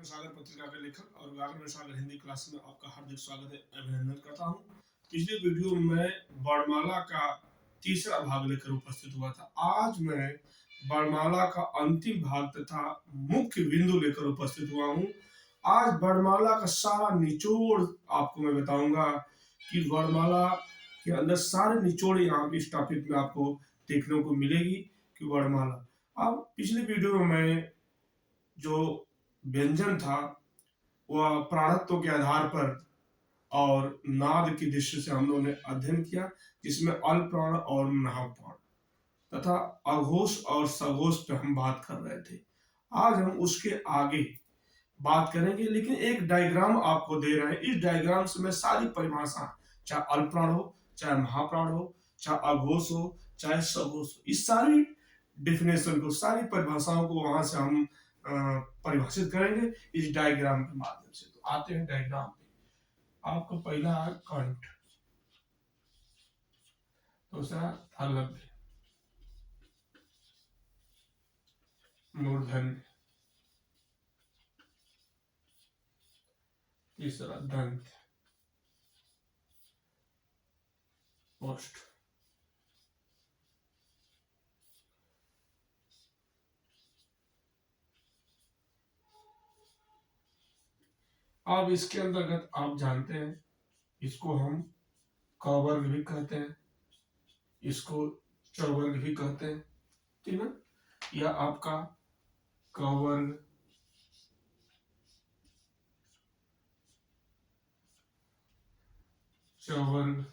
सागर पत्रिका के लेखक और व्याकरण में सागर हिंदी क्लास में आपका हार्दिक स्वागत है, अभिनंदन करता हूँ। पिछले वीडियो में मैं वर्णमाला का तीसरा भाग लेकर उपस्थित हुआ था। आज मैं वर्णमाला का अंतिम भाग तथा मुख्य बिंदु लेकर उपस्थित हुआ हूँ। आज वर्णमाला का सारा निचोड़ आपको मैं बताऊंगा कि वर्णमाला के अंदर सारे निचोड़ यहाँ इस टॉपिक में आपको देखने को मिलेगी कि वर्णमाला। अब पिछले वीडियो में मैं जो व्यंजन था वह प्राणत्व के आधार पर और नाद की दृष्टि से हम लोगों ने अध्ययन किया, जिसमें अल्प प्राण और महाप्राण तथा अघोष और सघोष पे हम बात कर रहे थे। आज हम उसके आगे बात करेंगे, लेकिन एक डायग्राम आपको दे रहे हैं। इस डायग्राम से मैं सारी परिभाषा, चाहे अल्प प्राण हो, चाहे महाप्राण हो, चाहे अघोष हो, चाहे सघोष हो, इस सारी डिफिनेशन को, सारी परिभाषाओं को वहां से हम परिभाषित करेंगे इस डायग्राम के माध्यम से। तो आते हैं डायग्राम पे। आपको पहला है कंठ, दूसरा तालव्य, मूर्धन्य, तीसरा दंत, ओष्ठ, अब इसके अंतर्गत आप जानते हैं इसको हम क वर्ग भी कहते हैं, इसको च वर्ग भी कहते हैं, ठीक है। यह आपका क वर्ग, च वर्ग,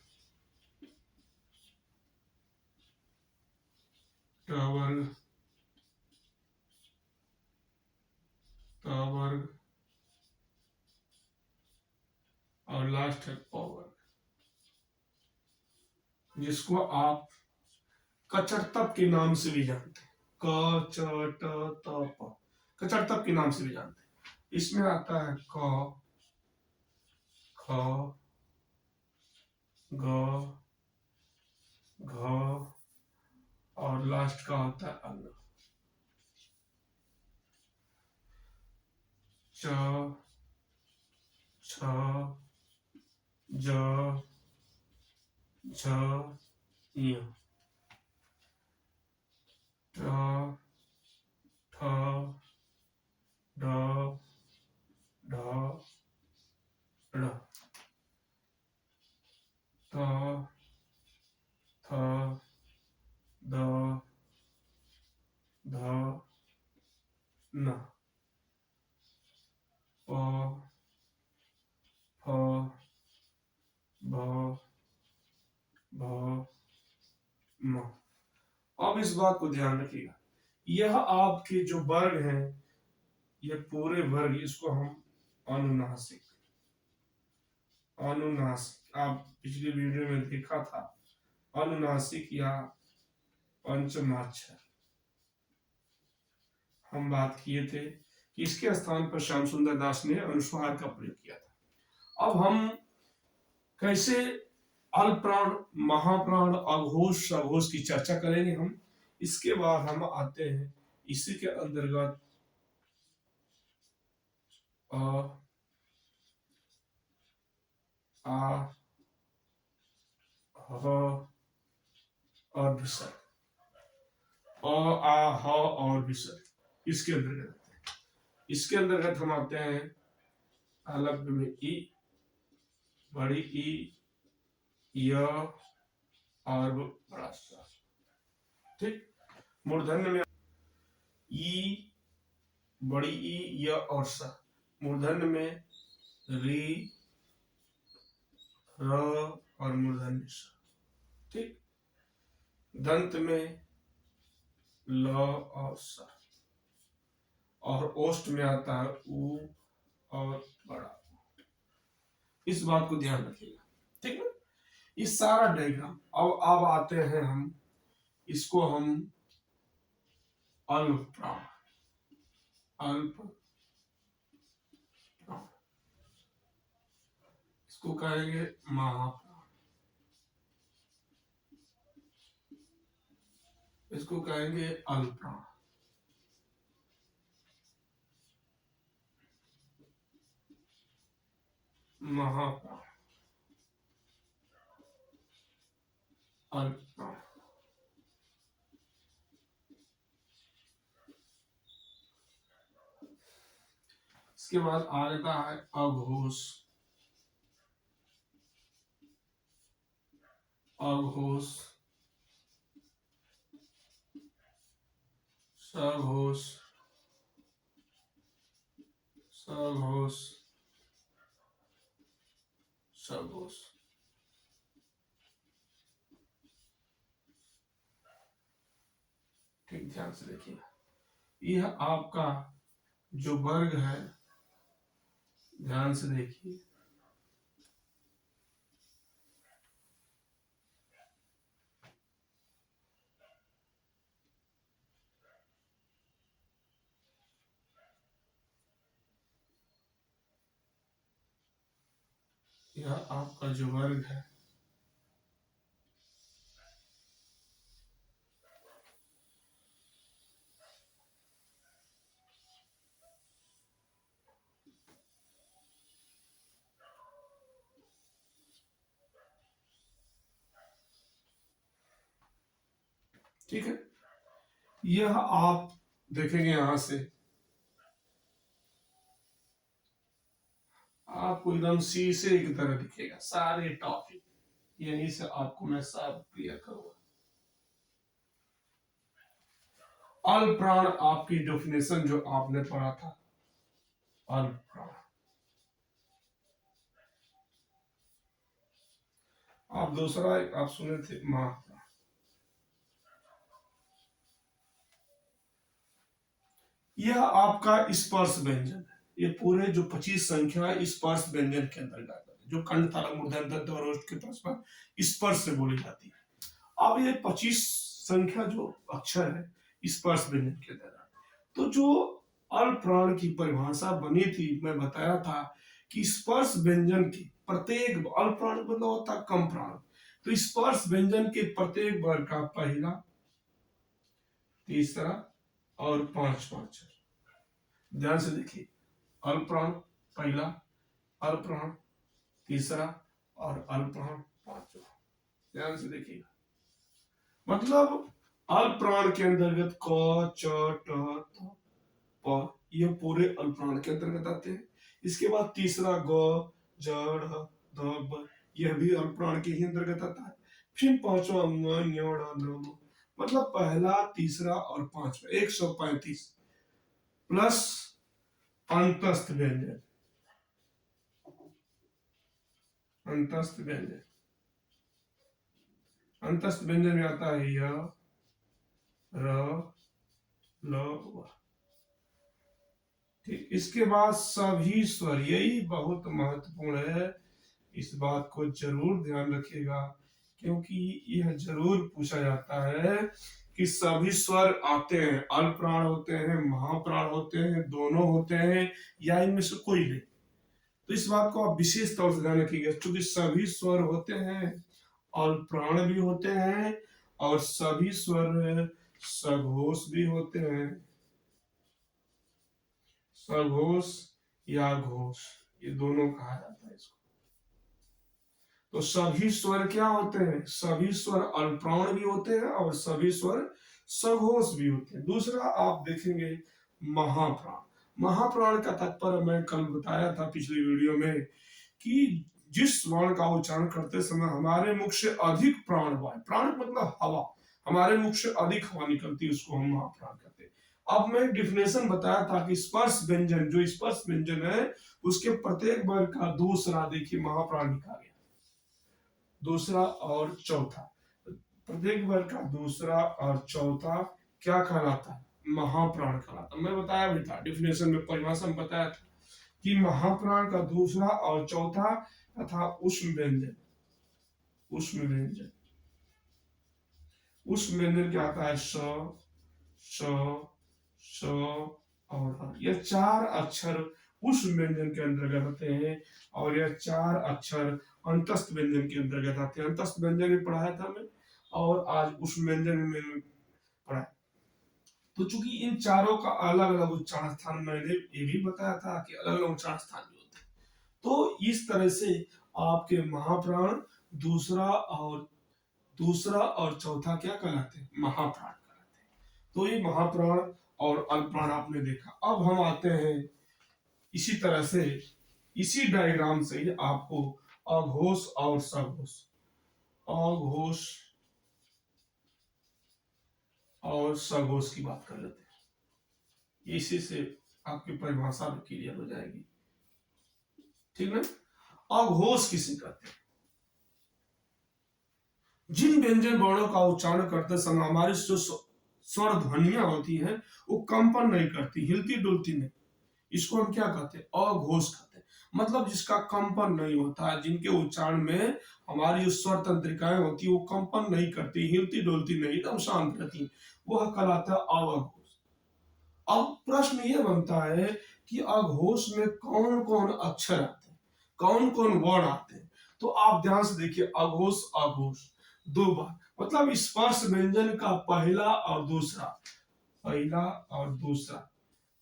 ट वर्ग, त वर्ग और लास्ट है प वर्ग, जिसको आप कचरतप के नाम से भी जानते हैं। क च ट त प, कचरतप के नाम से भी जानते हैं। इसमें आता है क, ख, ग, घ और लास्ट का होता है अन्न। च, छ, ज, झ, ञ, ट, ठ, ड, ढ, ढ़, त, थ, द, ध, न, प, फ, भ, भ, म। अब इस बात को ध्यान रखिएगा, यह आपके जो वर्ग हैं, ये पूरे वर्ग, इसको हम अनुनासिक, अनुनासिक आप पिछले वीडियो में देखा था, अनुनासिक या पंचमाक्षर हम बात किए थे कि इसके स्थान पर श्याम सुंदर दास ने अनुस्वार का प्रयोग किया था। अब हम कैसे अल्प प्राण, महाप्राण, अघोष, सघोष की चर्चा करेंगे हम। इसके बाद हम आते हैं इसी के अंतर्गत अ, आ, ह और विसर्ग, अ, आ, ह और विसर्ग इसके अंतर्गत आते हैं। इसके अंतर्गत हम आते हैं तालव्य में ई, बड़ी ई, य और बड़ा सा, ठीक। मूर्धन्य में ई, बड़ी ई, य और स। मूर्धन्य में री, र और मूर्धन्य स, ठीक। दंत में ल और स, और ओष्ठ में आता है उ और बड़ा। इस बात को ध्यान रखिएगा, ठीक है। इस सारा डायग्राम, अब आते हैं हम, इसको हम अल्प प्राण, अल्प प्राण, इसको कहेंगे महाप्राण, इसको कहेंगे अल्प प्राण, महाप्राण, अल्पप्राण। इसके बाद आ जाता है अघोष, अघोष, सघोष, सघोष, सघोष। ठीक, ध्यान से देखिए, यह आपका जो वर्ग है, ध्यान से देखिए, यह आपका जो वर्ग है, ठीक है, यह आप देखेंगे यहां से आपको एकदम शीशे की तरह दिखेगा सारे टॉपिक, यहीं से आपको मैं सब क्लियर करूंगा। अल्पप्राण आपकी डेफिनेशन जो आपने पढ़ा था, अल्पप्राण, आप दूसरा आप सुने थे महाप्राण। यह आपका स्पर्श व्यंजन है, ये पूरे जो 25 संख्या है स्पर्श व्यंजन के अंतर्गत है, जो कंठ तालव्य मूर्धन्य दंत और ओष्ठ के परस्पर स्पर्श से बोली जाती है। अब ये 25 संख्या जो अक्षर है स्पर्श व्यंजन के अंतर्गत, तो जो अल्पप्राण की परिभाषा बनी थी, मैं बताया था कि स्पर्श व्यंजन की प्रत्येक, अल्पप्राण मतलब होता है कम प्राण, तो स्पर्श व्यंजन के प्रत्येक वर्ग का पहला, तीसरा और पांचवा अक्षर, ध्यान से देखिए, अल्पप्राण पहला, अल्पप्राण तीसरा और अल्पप्राण पांचवा, ध्यान से देखिए, मतलब अल्पप्राण के अंतर्गत क च ट थ प, ये पूरे अल्पप्राण के अंतर्गत आते हैं। इसके बाद तीसरा ग ज ढ ध ब, यह भी अल्पप्राण के ही अंतर्गत आता है। फिर पांचवा ङ ञ ण न म, मतलब पहला, तीसरा और पांचवा 135 प्लस अंतस्थ व्यंजन, अंतस्थ व्यंजन, अंतस्थ व्यंजन में आता है य र ल व। ठीक, इसके बाद सभी स्वर, यही बहुत महत्वपूर्ण है, इस बात को जरूर ध्यान रखिएगा, क्योंकि यह जरूर पूछा जाता है कि सभी स्वर आते हैं, अल्पप्राण होते हैं, महाप्राण होते हैं, दोनों होते हैं, या इनमें से कोई नहीं। तो इस बात को आप विशेष तौर से ध्यान रखिएगा, क्योंकि सभी स्वर होते हैं, अल्पप्राण भी होते हैं, और सभी स्वर सघोष भी होते हैं, सघोष या घोष, ये दोनों कहा जाता है इसको। तो सभी स्वर क्या होते हैं, सभी स्वर अल्पप्राण भी होते हैं और सभी स्वर सघोष भी होते हैं। दूसरा आप देखेंगे महाप्राण, महाप्राण का तात्पर्य मैं कल बताया था पिछली वीडियो में कि जिस वर्ण का उच्चारण करते समय हमारे मुख से अधिक प्राण वायु, प्राण मतलब हवा, हमारे मुख से अधिक हवा निकलती है, उसको हम महाप्राण कहते हैं। अब मैं डिफिनेशन बताया था कि स्पर्श व्यंजन, जो स्पर्श व्यंजन है उसके प्रत्येक वर्ग का दूसरा, देखिए महाप्राण लिखा गया, दूसरा और चौथा, प्रत्येक वर्ग का दूसरा और चौथा क्या कहलाता है, महाप्राण कहलाता है। मैं बताया भी था डिफिनेशन में, परिभाषा में बताया था कि महाप्राण का दूसरा और चौथा तथा उष्म व्यंजन, उष्म व्यंजन, उष्म व्यंजन क्या आता है, स, श, श और ह, यह चार अक्षर उष्म व्यंजन के अंतर्गत आते हैं, और यह चार अक्षर अंतस्थ व्यंजन के अंतर्गत आते हैं। अंतस्थ व्यंजन भी पढ़ाया था मैं, और आज उष्म व्यंजन में पढ़ा। तो चूंकि इन चारों का अलग अलग उच्चारण स्थान, मैंने ये भी बताया था कि अलग अलग उच्चारण स्थान भी होते हैं, तो इस तरह से आपके महाप्राण दूसरा और चौथा क्या कहलाते हैं? महाप्राण कहलाते हैं। तो ये महाप्राण और अल्पप्राण आपने देखा। अब हम आते हैं इसी तरह से, इसी डायग्राम से ही आपको अघोष और सघोष, अघोष और सघोष की बात कर लेते हैं। इसी से आपकी परिभाषा भी क्लियर हो जाएगी, ठीक है। अघोष किसे कहते हैं? जिन व्यंजन वर्णों का उच्चारण करते समय हमारी जो स्वर ध्वनियां होती हैं वो कंपन नहीं करती, हिलती डुलती नहीं, इसको हम क्या कहते हैं? अघोष कहते हैं। मतलब जिसका कंपन नहीं होता है, जिनके उच्चारण में हमारी जो स्वर तंत्रिकाएं होती है वो कंपन नहीं करती, हिलती डुलती नहीं, एकदम शांत रहती, वह कहलाता है अघोष। अब प्रश्न ये बनता है कि अघोष में कौन कौन अक्षर आते हैं, कौन कौन वर्ण आते हैं? तो आप ध्यान से देखिए, अघोष अघोष दो बार, मतलब स्पर्श व्यंजन का पहला और दूसरा, पहला और दूसरा,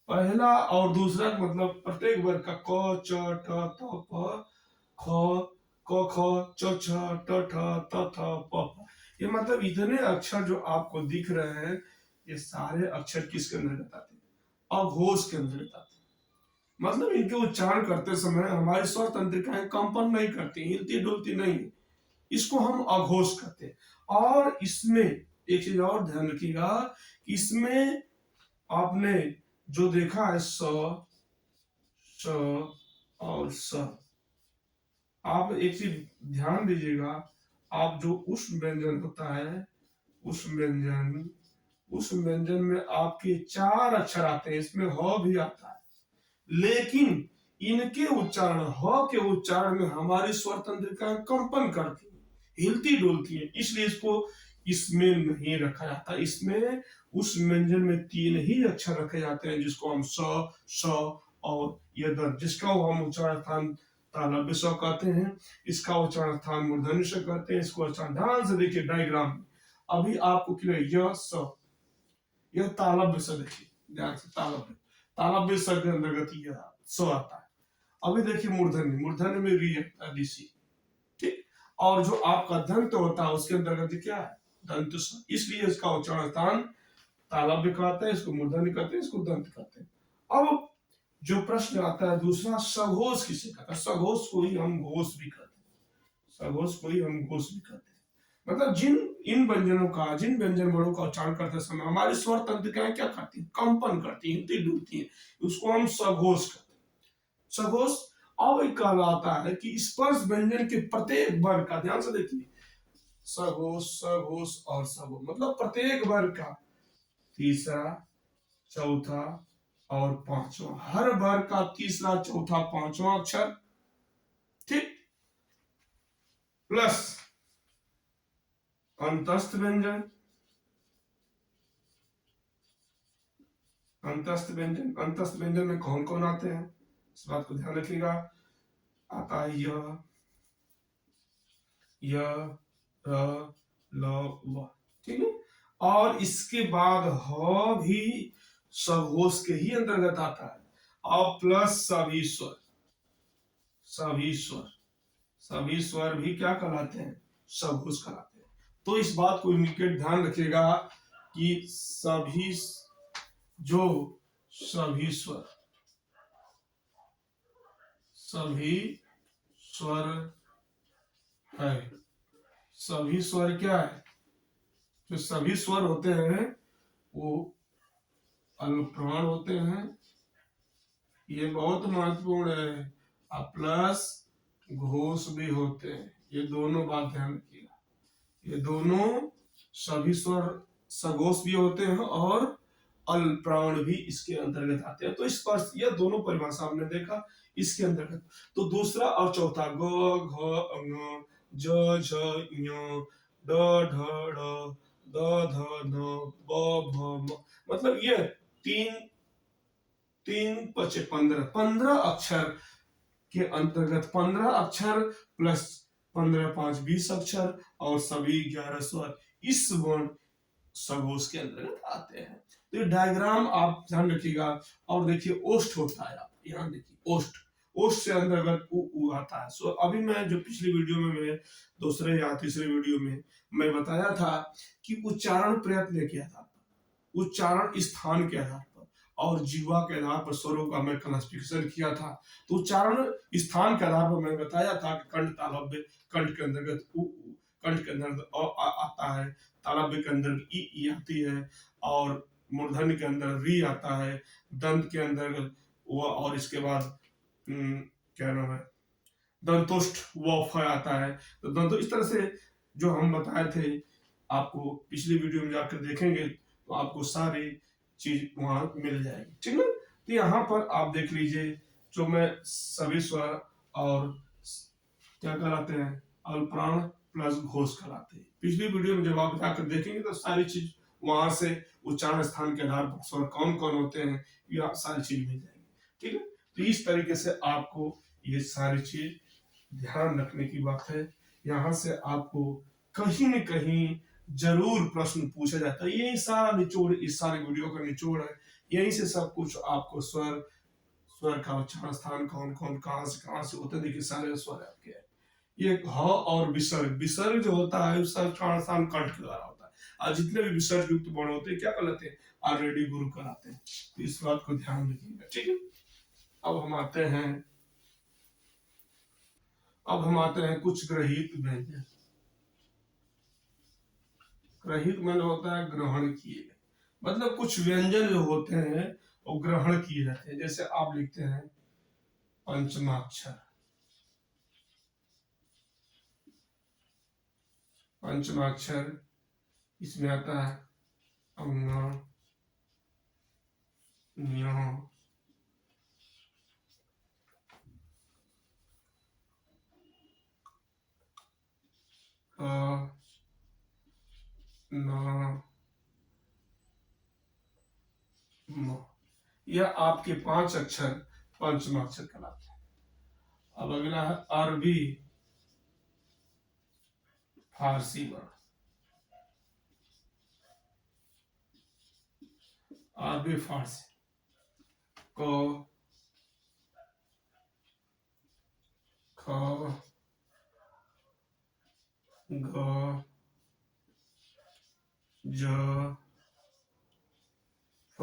पहला और दूसरा मतलब प्रत्येक वर्ग का क च ट त प ख क ख च छ ट ठ त थ प फ, ये मतलब इतने अक्षर जो आपको दिख रहे हैं, ये सारे अक्षर किसके अंतर्गत आते हैं? अघोष के अंतर्गत आते हैं। मतलब इनके उच्चारण करते समय हमारी स्वर तंत्रिकाएं कंपन नहीं करती, हिलती डुलती नहीं, इसको हम अघोष कहते हैं। और इसमें एक चीज और ध्यान रखिएगा, इसमें आपने जो देखा है स, श और स, आप एक चीज ध्यान दीजिएगा, आप जो उष्ण व्यंजन होता है, उस व्यंजन में आपके 4 अक्षर आते हैं, इसमें ह भी आता है, लेकिन इनके उच्चारण, ह के उच्चारण में हमारी स्वर तंत्रिकाएं कंपन करती है, हिलती डुलती है, इसलिए इसको इसमें नहीं रखा जाता। इसमें उस व्यंजन में 3 ही अक्षर रखे जाते हैं, जिसको हम स, श और य दंत, जिसका हम उच्चारण स्थान तालव्य स कहते हैं, इसका उच्चारण स्थान मूर्धन्य स कहते हैं। इसको उच्चारण ध्यान से देखिए डायग्राम में, अभी आपको क्लियर, यह स, यह तालव्य स, देखिए ध्यान से, तालव्य स के अंतर्गत यह स आता है। अभी देखिए मूर्धन्य, मूर्धन्य में री है, ऋषि, ठीक। और जो आपका दंत होता है उसके अंतर्गत क्या है? दंत स, इसलिए इसका उच्चारण स्थान तालव्य कहते हैं, इसको मूर्धन्य कहते हैं, इसको दंत कहते हैं। अब जो प्रश्न आता है दूसरा, सघोष किसे कहते हैं? सघोष को ही हम घोष भी कहते हैं, सघोष को ही हम घोष भी कहते हैं। मतलब जिन व्यंजन वर्णों का उच्चारण करते समय हमारी स्वर तंत्रिकाएं क्या करती है? कंपन करती है, हिलती डुलती है, उसको हम सघोष कहते हैं। सघोष अब एक कहलाता है कि स्पर्श व्यंजन के प्रत्येक वर्ग का, ध्यान से देखिए, सघोष सघोष और सघोष, मतलब प्रत्येक वर्ग का तीसरा, चौथा और पांचवा, हर वर्ग का तीसरा, चौथा, पांचवा अक्षर, ठीक, प्लस अंतस्थ व्यंजन, अंतस्थ व्यंजन में कौन कौन आते हैं, इस बात को ध्यान रखिएगा। आता है य, र, ल, व, ठीक है। और इसके बाद ह भी सघोष के ही अंतर्गत आता है, और प्लस सभी स्वर, सभी स्वर भी क्या कहलाते हैं? सघोष कहलाते हैं। तो इस बात को इमिडिएट ध्यान रखिएगा कि सभी स्वर है, सभी स्वर क्या है? जो सभी स्वर होते हैं वो अल्पप्राण होते हैं, ये बहुत महत्वपूर्ण है, और प्लस घोष भी होते हैं। ये दोनों बात ध्यान रखिएगा, ये दोनों सभी स्वर सघोष भी होते हैं और अल्पप्राण भी इसके अंतर्गत आते हैं। तो इस पर यह दोनों परिभाषा हमने देखा इसके अंतर्गत। तो दूसरा और चौथा, ग, घ, ङ, ज, झ, ञ, ड, ढ, ढ़, द, ध, न, ब, भ, म, मतलब ये तीन पचे 15 अक्षर के अंतर्गत, 15 अक्षर प्लस 15 5 20 अक्षर और सभी 11 स्वर इस वर्ण सघोष के अंतर्गत आते हैं। तो ये डायग्राम आप ध्यान रखिएगा। और देखिए ओष्ठ होता है, आप यहाँ देखिए ओष्ठ, ओष्ठ से अंतर्गत उ ऊ आता है। सो अभी मैं जो पिछली वीडियो में मैं दूसरे या तीसरे वीडियो में मैं बताया था कि उच्चारण प्रयत्न किया था, उच्चारण स्थान के आधार पर और जीवा के आधार पर स्वरों का मैं क्लासिफिकेशन किया था। तो उच्चारण स्थान के आधार पर मैं बताया था कि कंठ तालव्य, कंठ के अंतर्गत उ, कंठ के अंतर्गत आता है, तालव्य के अंदर ई आती है, और मूर्धन्य के अंदर री आता है, दंत के अंदर वो, और इसके बाद क्या नाम है, दंतोष्ठ वो फ आता है। तो दंतो इस तरह से जो हम बताए थे, आपको पिछली वीडियो में जाकर देखेंगे तो आपको सारी चीज वहां मिल जाएगी, ठीक है। तो यहाँ पर आप देख लीजिए, जो मैं सभी स्वर और क्या कहलाते हैं, अल्पप्राण प्लस घोष कहलाते हैं। पिछली वीडियो में जब आप जाकर देखेंगे तो सारी चीज वहां से उच्चारण स्थान के आधार पर स्वर कौन कौन होते हैं, ये सारी चीज मिल जाएगी, ठीक है। तो इस तरीके से आपको ये सारी चीज ध्यान रखने की बात है। यहाँ से आपको कहीं न कहीं जरूर प्रश्न पूछा जाता है। यही सारा निचोड़, इस सारे वीडियो का निचोड़ है। यहीं से सब कुछ आपको स्वर, स्वर का उच्चारण स्थान कौन कौन कहाँ से होते हैं, देखिए सारे स्वर आपके हैं। ये ह और विसर्ग, विसर्ग जो होता है उसका उच्चारण स्थान कंठ के द्वारा होता है, और जितने भी विसर्ग युक्त वर्ण होते हैं क्या कहलाते हैं, ऑलरेडी गुरु कराते हैं। तो इस बात को ध्यान रखिएगा, ठीक है। अब हम आते हैं, कुछ ग्रहित व्यंजन। ग्रहित मन होता है ग्रहण किए गए, मतलब कुछ व्यंजन जो होते हैं वो ग्रहण किए जाते हैं। जैसे आप लिखते हैं पंचमाक्षर, पंचमाक्षर इसमें आता है अंग, न्य, अ, न, म। यह आपके 5 अक्षर पंचमाक्षर कहलाते हैं। अब अगला है अरबी फारसी वर्ण, अरबी फारसी, क, ख, ग, ज, फ।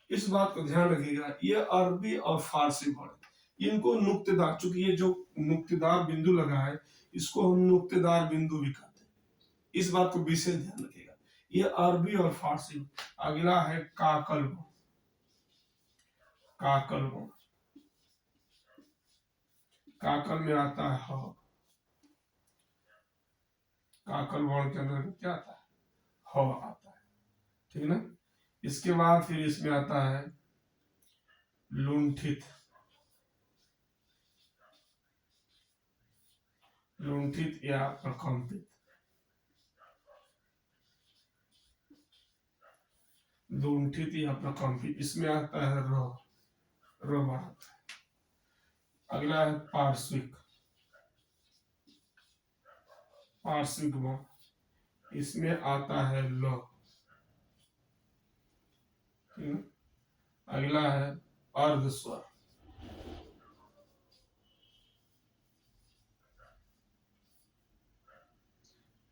इस बात को ध्यान रखिएगा, ये अरबी और फारसी वर्ण, इनको नुक्तेदार, चूंकि ये जो नुक्तेदार बिंदु लगा है इसको हम नुक्तेदार बिंदु भी कहते हैं। इस बात को विशेष ध्यान रखिएगा, ये अरबी और फारसी। अगला है काकल वर्ण, काकल वर्ण, काकल में आता है ह, काकल वर्ण के अंदर क्या आता है, ह आता है, ठीक है ना। इसके बाद फिर इसमें आता है लुंठित, लुंठित या प्रकंपित, लुंठित या प्रकंपित, इसमें आता है र, र आता है। अगला है पार्श्विक, पार्श्विक वर्ण, इसमें आता है ल, अगला है अर्ध स्वर,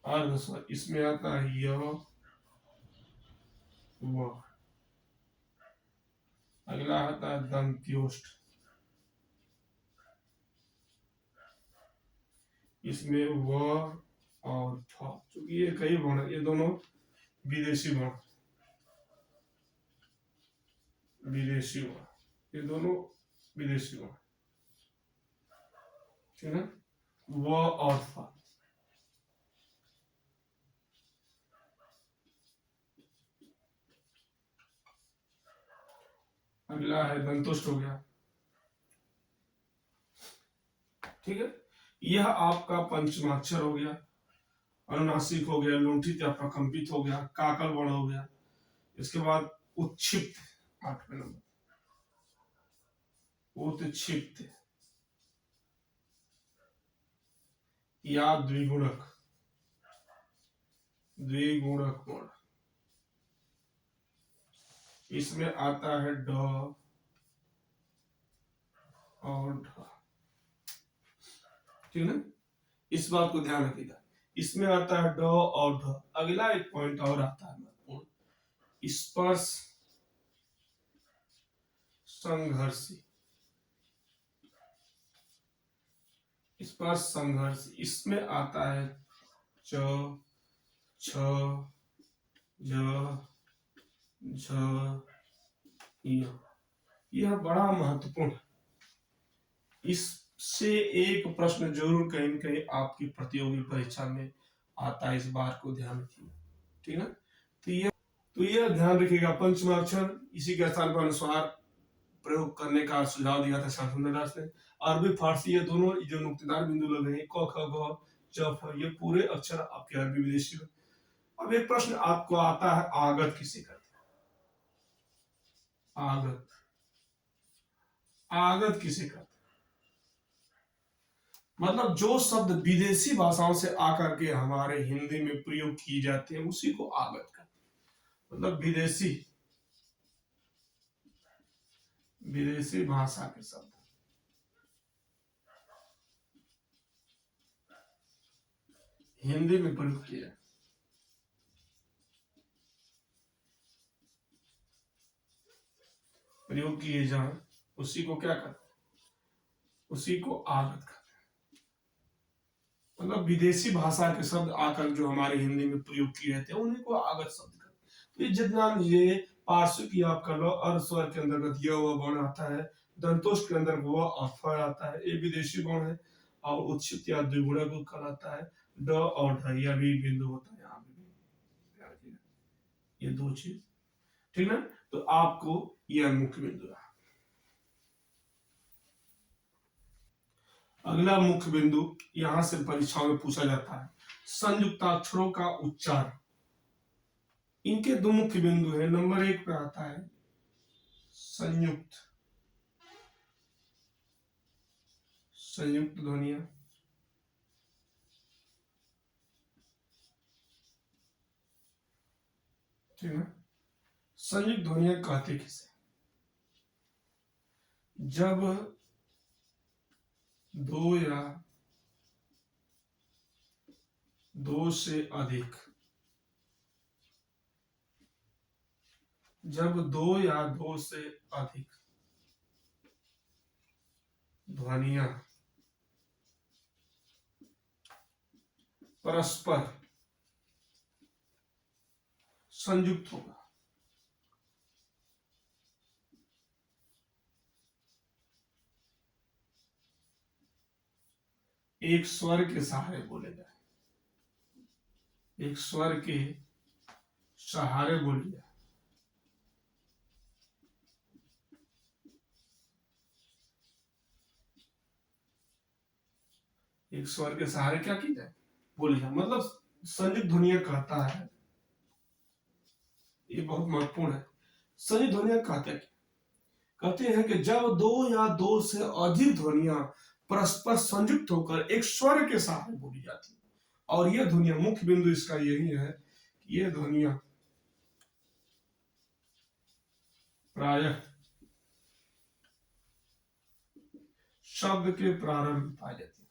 अर्ध स्वर, इसमें आता है य, व। अगला आता है दंत्योष्ठ, इसमें व और फ, क्योंकि ये कई वर्ण, ये दोनों विदेशी वर्ण, विदेशी वर्ण, ये दोनों विदेशी वर्ण, ठीक है। व और फ। अगला है दंतुष्ट हो गया, ठीक है। यह आपका पंचमाक्षर हो गया, अनुनासिक हो गया, लुंठित या प्रकंपित हो गया, काकल वर्ण हो गया। इसके बाद उत्क्षिप्त, 8वें नंबर, उत्क्षिप्त या द्विगुणक, द्विगुणक वर्ण, इसमें आता है ड और ढ, ठीक है ना। इस बात को ध्यान रखिएगा। इसमें आता है ड और ढ। अगला एक पॉइंट और आता है महत्वपूर्ण, स्पर्श संघर्षी। स्पर्श संघर्ष, इसमें आता है च, छ, ज, झ, य। यह बड़ा महत्वपूर्ण है। इससे एक प्रश्न जरूर कहीं न कहीं आपकी प्रतियोगी परीक्षा में आता है, इस बात को ध्यान रखिए, ठीक है। तो यह ध्यान रखिएगा। पंचमाक्षर इसी के स्थान पर अनुस्वार प्रयोग करने का सुझाव दिया था श्याम सुंदर दास ने। अरबी फारसी ये दोनों जो नुक्तेदार बिंदु लगे हैं, क ख ग च फ, ये पूरे अक्षर आपके अरबी विदेशी में। अब एक प्रश्न आपको आता है, आगत किसे कहते हैं? आगत, आगत किसे कहते हैं? मतलब जो शब्द विदेशी भाषाओं से आकर के हमारे हिंदी में प्रयोग किए जाते हैं उसी को आगत कहते हैं। मतलब विदेशी भाषा के शब्द हिंदी में प्रयोग किया, प्रयोग किए जाए, उसी को क्या कहते हैं? उसी को आगत कहते हैं। मतलब विदेशी भाषा के शब्द आकर जो हमारे हिंदी में प्रयोग किए जाते हैं उन्हीं को आगत शब्द कहते हैं। तो ये जितना ये पार्श्व की आप कर लो, अर्ध स्वर के अंतर्गत य व वर्ण आता है, दंतोष्ठ के अंदर व और फ आता है, ये विदेशी वर्ण है। और उच्छित या द्विगुणक कहलाता है। ड और ढ, यह भी बिंदु होता है यहाँ पे, ये दो चीज, ठीक ना। तो आपको यह मुख्य बिंदु है। अगला मुख्य बिंदु यहां से परीक्षाओं में पूछा जाता है, संयुक्ताक्षरों का उच्चारण। इनके दो मुख्य बिंदु हैं। नंबर एक पे आता है संयुक्त, संयुक्त ध्वनियां, ठीक है। संयुक्त ध्वनियां कहते किसे? जब दो या दो से अधिक, जब दो या दो से अधिक ध्वनियां परस्पर संयुक्त होगा, एक स्वर के सहारे बोले जाए, एक स्वर के सहारे बोले जाए, एक स्वर के सहारे क्या की जाए, बोले जाए। मतलब संयुक्त ध्वनियां कहता है, ये बहुत महत्वपूर्ण है। संयुक्त ध्वनियां कहते हैं कि जब दो या दो से अधिक ध्वनियां परस्पर संयुक्त होकर एक स्वर के सहारे बोली जाती है। और यह ध्वनियां, मुख्य बिंदु इसका यही है कि ये ध्वनियां प्रायः शब्द के प्रारंभ में पाई जाती है,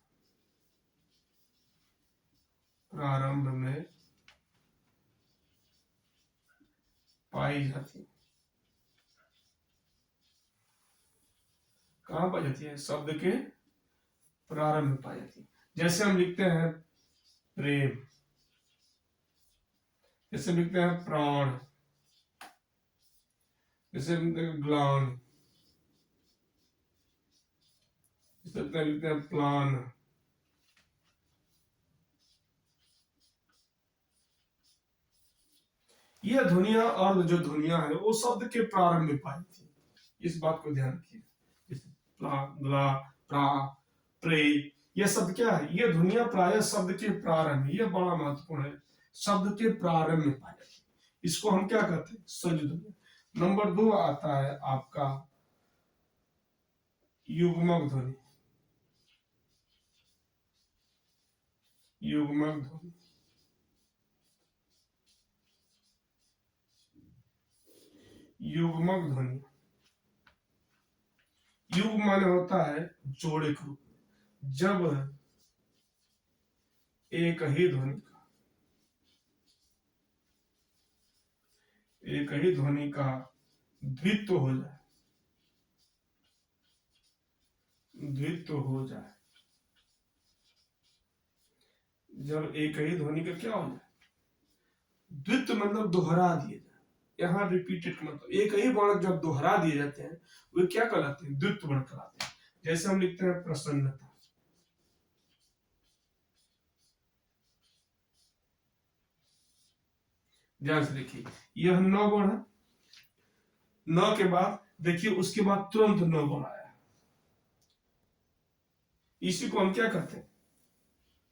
प्रारंभ में पाई जाती है। कहां पाई जाती है? शब्द के प्रारंभ में पाई जाती है। जैसे हम लिखते हैं प्रेम, जैसे लिखते हैं प्राण, जैसे लिखते हैं ग्लान, जैसे लिखते हैं प्लान। यह ध्वनियां और जो ध्वनियां है वो शब्द के प्रारंभ में पाई थी, इस बात को ध्यान रखिए। जैसे प्ला, ग्ला, प्रा, प्रे, यह शब्द क्या है? ये ध्वनियां प्रायः शब्द के प्रारंभ, यह बड़ा महत्वपूर्ण है, शब्द के प्रारंभ में पाई जाती है। इसको हम क्या कहते हैं? संयुक्त ध्वनि। नंबर दो आता है आपका युग्मक ध्वनि, युग्मक ध्वनि, युग्मक ध्वनि, युग माने होता है जोड़े के रूप में, जब एक ही ध्वनि का द्वित्व हो जाए, जब एक ही ध्वनि का क्या हो जाए, द्वित्व मतलब दोहरा दिए जाए। यहाँ रिपीटेड का मतलब एक ही वर्ण जब दोहरा दिए जाते हैं वे क्या कहलाते हैं, द्वित्व वर्ण कहलाते हैं। जैसे हम लिखते हैं प्रसन्नता, ध्यान से देखिए यह न वर्ण है, न के बाद देखिए उसके बाद तुरंत न वर्ण आया, इसी को हम क्या कहते हैं,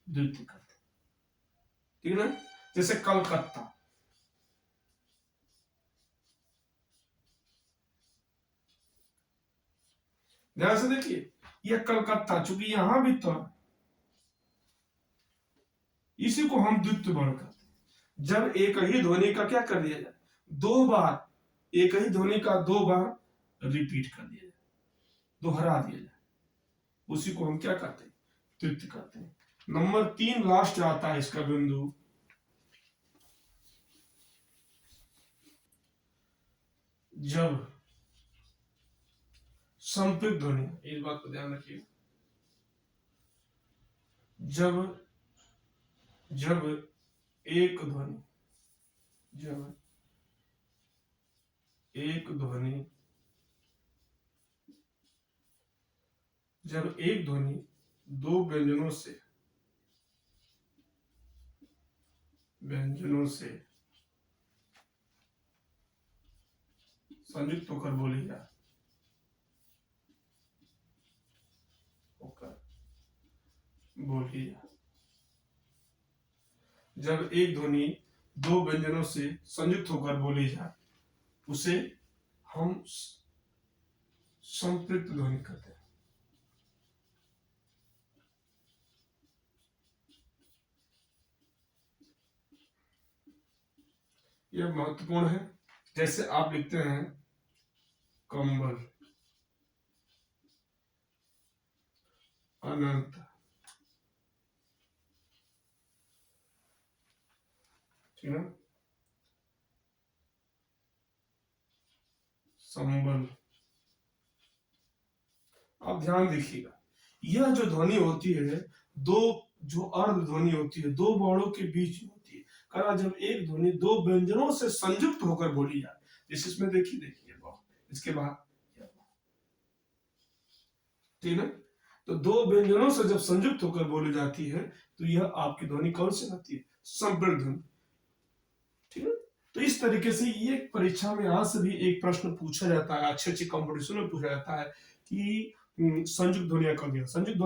द्वित्व कहते हैं, ठीक है ना। जैसे कलकत्ता, ध्यान से देखिए यह कलकत्ता, चूंकि यहां भी तो है, इसी को हम द्वित्व वर्ण कहते हैं। जब एक ही ध्वनि का क्या कर दिया जाए, दो बार, एक ही ध्वनि का दो बार रिपीट कर दिया जाए, दोहरा दिया जाए, उसी को हम क्या कहते हैं, द्वित्व कहते हैं। नंबर 3 लास्ट आता है इसका बिंदु, जब संपृक्त ध्वनि, इस बात को ध्यान रखिए, जब एक ध्वनि जब एक ध्वनि दो व्यंजनों से संयुक्त होकर बोली जाए, जब एक ध्वनि दो व्यंजनों से संयुक्त होकर बोली जाए उसे हम संपृक्त ध्वनि कहते हैं। यह महत्वपूर्ण है। जैसे आप लिखते हैं कंबल, अनंत, ठीक है, संबल। आप ध्यान देखिएगा यह जो ध्वनि होती है, दो जो अर्ध ध्वनि होती है दो वर्णों के बीच में होती है। करा जब एक ध्वनि दो व्यंजनों से संयुक्त होकर बोली जाए, जैसे इसमें देखिए इसके बाद, ठीक है, तो दो व्यंजनों से जब संयुक्त होकर बोली जाती है तो यह आपकी ध्वनि कौन सी आती है, संपृक्त ध्वनि, ठीक है। तो इस तरीके से ये परीक्षा में आज से भी एक प्रश्न पूछा जाता है, अच्छे अच्छे कंपटीशन में पूछा जाता है कि संयुक्त ध्वनियां कौन सी, संयुक्त